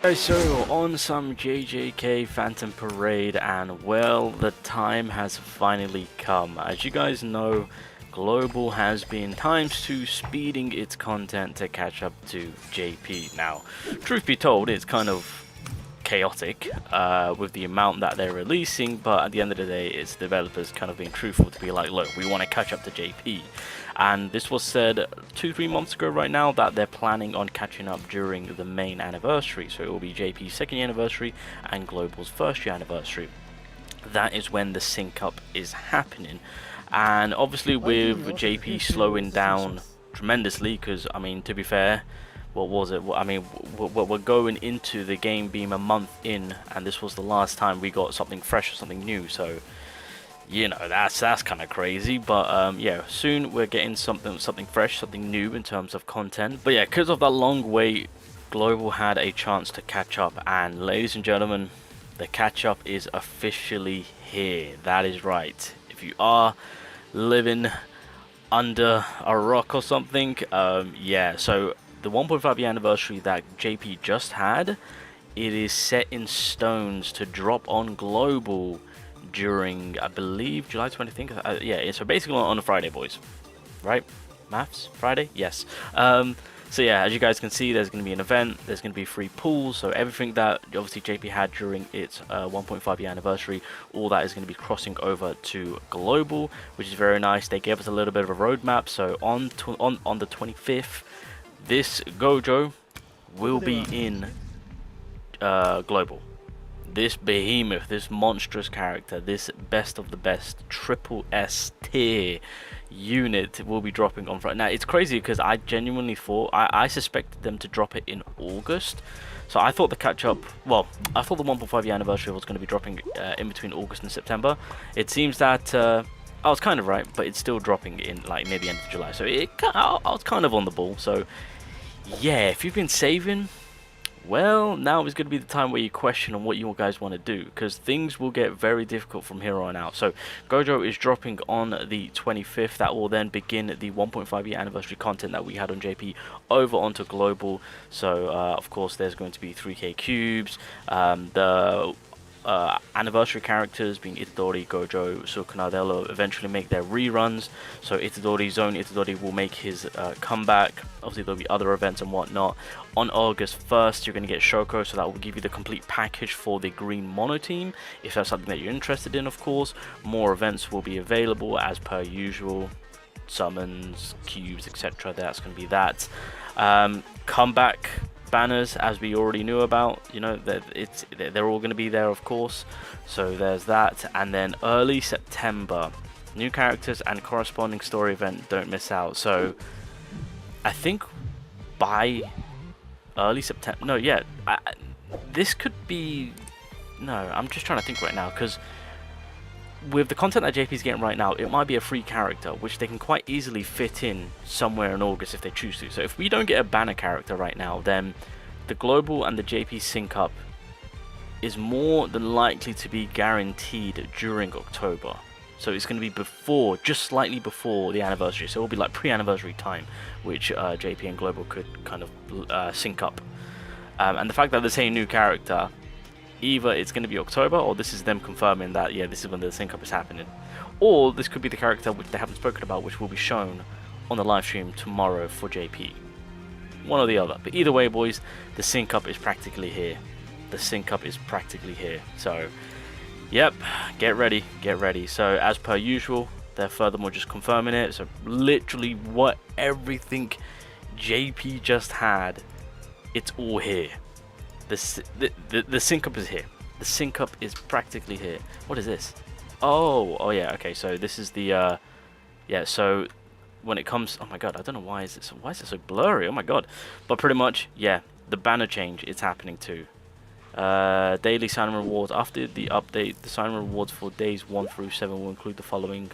So on some JJK Phantom Parade, and well, the time has finally come. As you guys know, Global has been ×2 speeding its content to catch up to JP. Now, truth be told, it's kind of chaotic with the amount that they're releasing, but at the end of the day, it's developers kind of being truthful to be like, look, we want to catch up to JP. And this was said 2-3 months ago right now that they're planning on catching up during the main anniversary. So it will be JP's 2nd year anniversary and Global's 1st year anniversary. That is when the sync up is happening. And obviously with JP slowing down tremendously, because I mean, to be fair, what was it? I mean, we're going into the game being a month in, and this was the last time we got something fresh or something new. So, you know, that's kind of crazy. But yeah, soon we're getting something fresh, something new in terms of content. But yeah, because of that long wait, Global had a chance to catch up, and ladies and gentlemen, the catch up is officially here. That is right. If you are living under a rock or something, yeah, so the 1.5 year anniversary that JP just had, it is set in stones to drop on Global during, I believe, July 20th. Yeah, so basically on a Friday, boys. Right? Maths? Friday? Yes. So yeah, as you guys can see, there's going to be an event, there's going to be free pools, so everything that obviously JP had during its 1.5 year anniversary, all that is going to be crossing over to Global, which is very nice. They gave us a little bit of a roadmap, so on the 25th, this GOJO will be in Global. This behemoth, this monstrous character, this best of the best triple S tier unit will be dropping on Friday. Now it's crazy because I genuinely thought, I suspected them to drop it in August. So I thought the catch up, well, I thought the 1.5 year anniversary was going to be dropping in between August and September. It seems that I was kind of right, but it's still dropping in like near the end of July. So I was kind of on the ball. So yeah, if you've been saving, well, now is going to be the time where you question on what you guys want to do, because things will get very difficult from here on out. So GOJO is dropping on the 25th. That will then begin the 1.5 year anniversary content that we had on JP over onto Global. So of course there's going to be 3k cubes, the anniversary characters being Itadori, Gojo, Sukuna, they'll eventually make their reruns. So Itadori, Zone Itadori will make his comeback. Obviously there'll be other events and whatnot. On August 1st, you're going to get Shoko, so that will give you the complete package for the Green Mono team, if that's something that you're interested in, of course. More events will be available as per usual. Summons, cubes, etc. That's going to be that. Comeback banners, as we already knew about, you know, they're all going to be there, of course. So there's that. And then early September, new characters and corresponding story event, don't miss out. So I think by early September, no, yeah, this could be, no, I'm just trying to think right now, because with the content that JP's getting right now, it might be a free character, which they can quite easily fit in somewhere in August if they choose to. So if we don't get a banner character right now, then the Global and the JP sync up is more than likely to be guaranteed during October. So it's going to be before, just slightly before the anniversary. So it will be like pre-anniversary time, which JP and Global could kind of sync up. And the fact that there's a new character, either it's going to be October, or this is them confirming that, yeah, this is when the sync up is happening. Or this could be the character which they haven't spoken about, which will be shown on the live stream tomorrow for JP. One or the other. But either way, boys, the sync up is practically here. The sync up is practically here. So, yep, get ready, get ready. So, as per usual, they're furthermore just confirming it. So, literally what everything JP just had, it's all here. The sync up is here. The sync up is practically here. What is this? Oh yeah, okay, so this is the yeah, so when it comes, oh my god, I don't know why is it so blurry, oh my god. But pretty much, yeah, the banner change is happening too. Daily sign rewards. After the update, the sign rewards for days 1 through 7 will include the following.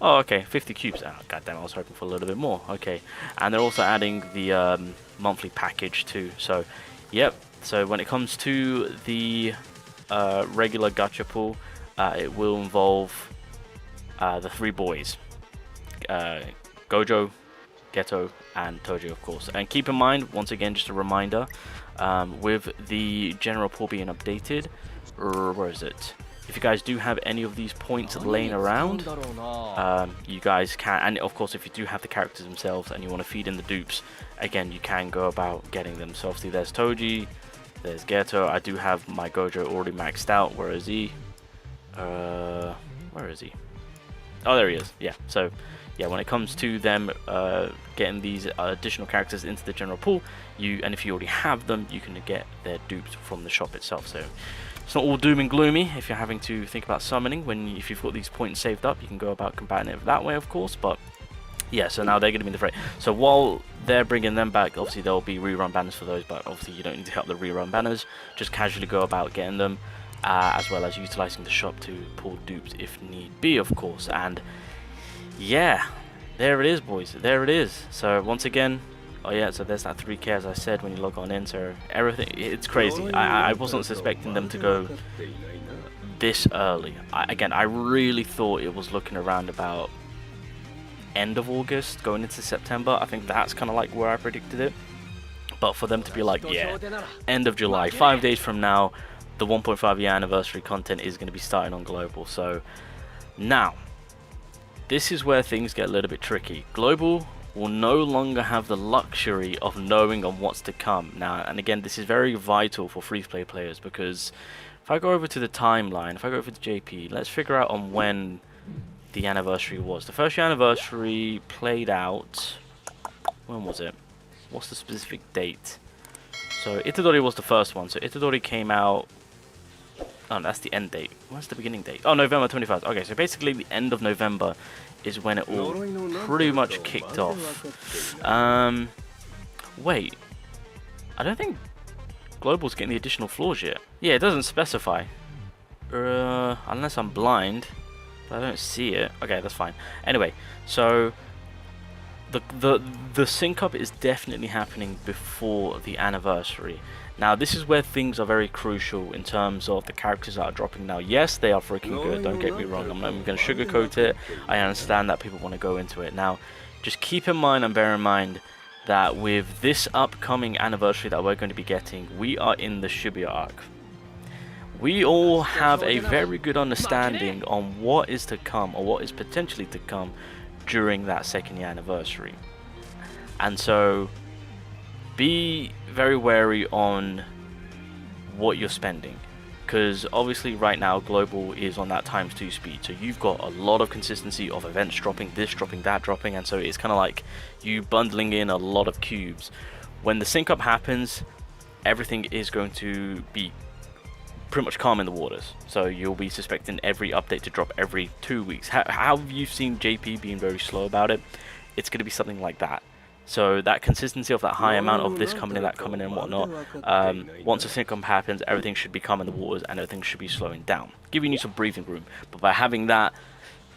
Oh, okay, 50 cubes. Oh, goddamn, I was hoping for a little bit more. Okay, and they're also adding the monthly package too. So, yep. So when it comes to the regular gacha pool, it will involve the 3 boys. GOJO, Geto, and Toji, of course. And keep in mind, once again, just a reminder, with the general pool being updated, where is it? If you guys do have any of these points laying around, you guys can, and of course if you do have the characters themselves and you want to feed in the dupes, again you can go about getting them. So obviously there's Toji, there's Geto. I do have my Gojo already maxed out. Where is he? Where is he? Oh, there he is. Yeah, so yeah, when it comes to them getting these additional characters into the general pool, and if you already have them, you can get their dupes from the shop itself. So it's not all doom and gloomy if you're having to think about summoning. If you've got these points saved up, you can go about combating it that way, of course. But yeah, so now they're going to be in the fray. So while they're bringing them back, obviously there'll be rerun banners for those, but obviously you don't need to hit up the rerun banners. Just casually go about getting them, as well as utilizing the shop to pull dupes if need be, of course. And yeah, there it is, boys. There it is. So once again, oh yeah, so there's that 3k as I said when you log on in. So everything, it's crazy. I wasn't suspecting them to go this early. Again, I really thought it was looking around about end of August going into September. I think that's kind of like where I predicted it. But for them to be like, yeah, end of July, 5 days from now, the 1.5 year anniversary content is going to be starting on Global. So now, this is where things get a little bit tricky. Global will no longer have the luxury of knowing on what's to come. Now, and again, this is very vital for free-to-play players, because if I go over to the timeline, if I go over to JP, let's figure out on when the anniversary was. The first year anniversary played out, when was it? What's the specific date? So Itadori was the first one. So Itadori came out, oh, that's the end date. What's the beginning date? Oh, November 21st. Okay, so basically the end of November is when it all pretty much kicked off. Wait, I don't think Global's getting the additional floors yet. Yeah, it doesn't specify. Unless I'm blind, but I don't see it. Okay, that's fine. Anyway, so the sync up is definitely happening before the anniversary. Now, this is where things are very crucial in terms of the characters that are dropping now. Yes, they are freaking good, don't get me wrong. I'm not even going to sugarcoat it. I understand that people want to go into it. Now, just keep in mind and bear in mind that with this upcoming anniversary that we're going to be getting, we are in the Shibuya arc. We all have a very good understanding on what is to come, or what is potentially to come during that second year anniversary. And so be very wary on what you're spending, because obviously right now Global is on that ×2 speed, so you've got a lot of consistency of events dropping, this dropping, that dropping, and so it's kind of like you bundling in a lot of cubes. When the sync up happens, everything is going to be pretty much calm in the waters, so you'll be suspecting every update to drop every 2 weeks. How you've seen JP being very slow about it, it's going to be something like that. So that consistency of that high amount of this coming in, that coming in, and whatnot, once the sync up happens, everything should be calm in the waters and everything should be slowing down, giving you some breathing room. But by having that,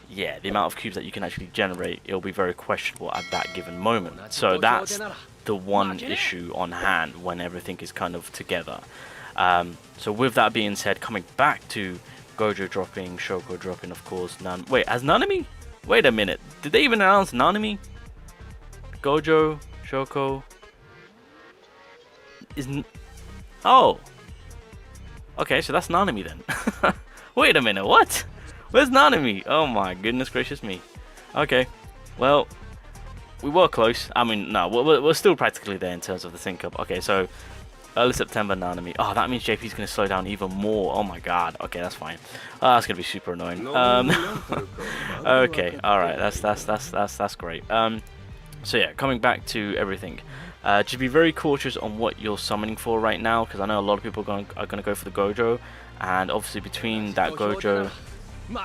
yeah, the amount of cubes that you can actually generate, it'll be very questionable at that given moment. So that's the one issue on hand when everything is kind of together. So with that being said, coming back to Gojo dropping, Shoko dropping, of course. Wait, has Nanami? Wait a minute. Did they even announce Nanami? Gojo, Shoko oh, okay, so that's Nanami then. Wait a minute, what? Where's Nanami? Oh my goodness gracious me. Okay, well, we were close. I mean, no, we're still practically there in terms of the sync up. Okay, so early September Nanami. Oh, that means JP's gonna slow down even more. Oh my god. Okay, that's fine. That's gonna be super annoying. Okay, all right, that's great. So yeah, coming back to everything, just be very cautious on what you're summoning for right now, because I know a lot of people are going to go for the Gojo, and obviously between that Gojo,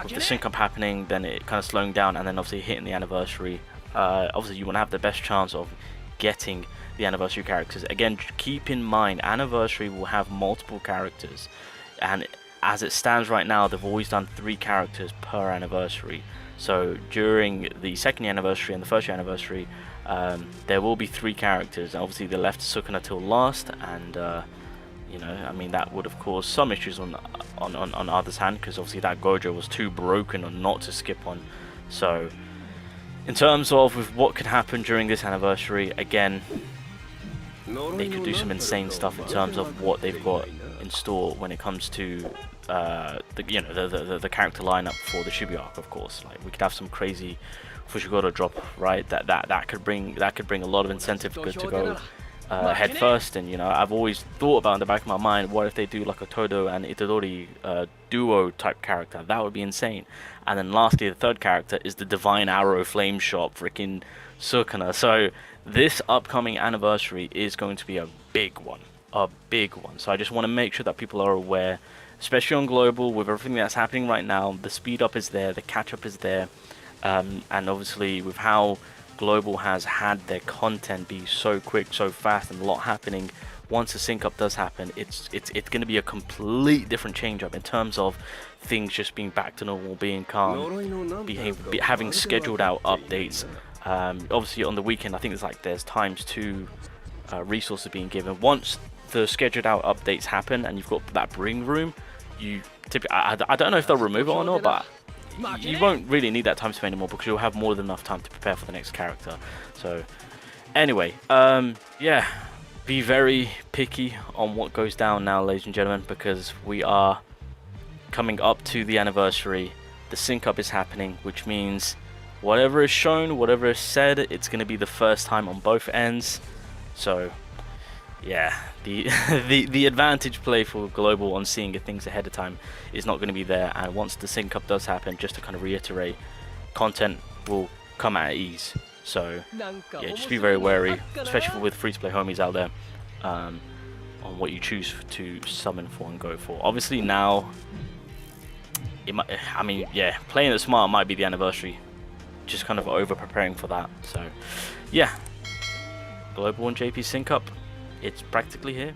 with the sync up happening, then it kind of slowing down, and then obviously hitting the anniversary, obviously you want to have the best chance of getting the anniversary characters. Again, keep in mind, anniversary will have multiple characters, and as it stands right now, they've always done 3 characters per anniversary. So during the second year anniversary and the first year anniversary, there will be 3 characters. Obviously they left Sukuna till last, and you know, I mean, that would have caused some issues on others' hand, because obviously that Gojo was too broken or not to skip on. So In terms of with what could happen during this anniversary, again, they could do some insane stuff in terms of what they've got in store when it comes to the character lineup for the Shibuya arc. Of course, like we could have some crazy Fushiguro drop, right? That could bring a lot of incentive to go head first. And I've always thought about in the back of my mind, what if they do like a Todo and Itadori duo type character? That would be insane. And then lastly, the third character is the Divine Arrow Flame Shop, freaking Sukuna. So this upcoming anniversary is going to be a big one. So I just want to make sure that people are aware, especially on global, with everything that's happening right now. The speed up is there, the catch up is there, and obviously with how global has had their content be so quick, so fast, and a lot happening. Once the sync up does happen, it's going to be a complete different change up in terms of things just being back to normal, being calm, having scheduled out updates. Obviously on the weekend, I think there's ×2 resources being given. Once the scheduled out updates happen and you've got that breathing room, you typically, I don't know if they'll remove it or not, but you won't really need that time spent anymore because you'll have more than enough time to prepare for the next character. So anyway, yeah, be very picky on what goes down now, ladies and gentlemen, because we are coming up to the anniversary. The sync up is happening, which means whatever is shown, whatever is said, it's going to be the first time on both ends. So yeah, the advantage play for global on seeing things ahead of time is not going to be there. And once the sync up does happen, just to kind of reiterate, content will come at ease. So yeah, just be very wary, especially with free to play homies out there, on what you choose to summon for and go for. Obviously now, yeah, playing it smart might be the anniversary, just kind of over preparing for that. So yeah, global and JP sync up, it's practically here.